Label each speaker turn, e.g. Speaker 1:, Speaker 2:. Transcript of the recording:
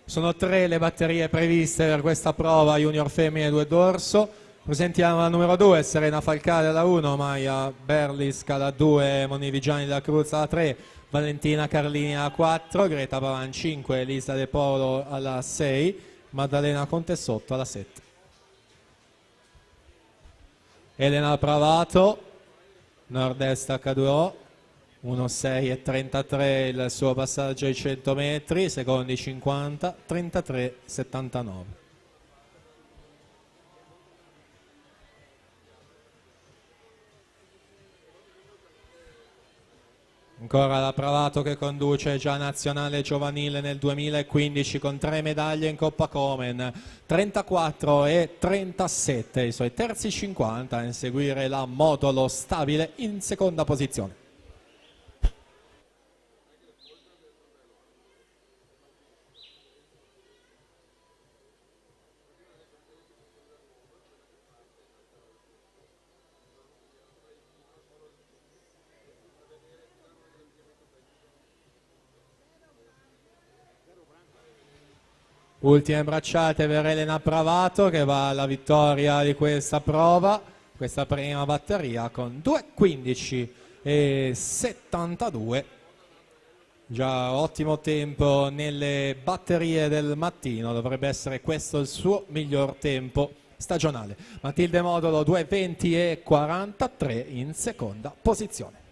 Speaker 1: Sono 3 le batterie previste per questa prova junior femmine 2 dorso. Presentiamo la numero 2, Serena Falcale alla 1, Maia Berlisca alla 2, Moni Gianni della Cruz alla 3, Valentina Carlini alla 4, Greta Pavan 5, Elisa De Polo alla 6, Maddalena Contessotto alla 7. Elena Pravato, Nord-Est H2O, 1.6.33 il suo passaggio ai 100 metri, secondi 50, 33.79. Ancora la Pravato che conduce già nazionale giovanile nel 2015 con 3 medaglie in Coppa Komen, 34 e 37 i suoi terzi 50, a inseguire la Modolo Stabile in seconda posizione. Ultime bracciate per Elena Pravato che va alla vittoria di questa prova, questa prima batteria con 2.15 e 72. Già ottimo tempo nelle batterie del mattino, dovrebbe essere questo il suo miglior tempo stagionale. Matilde Modolo 2.20 e 43 in seconda posizione.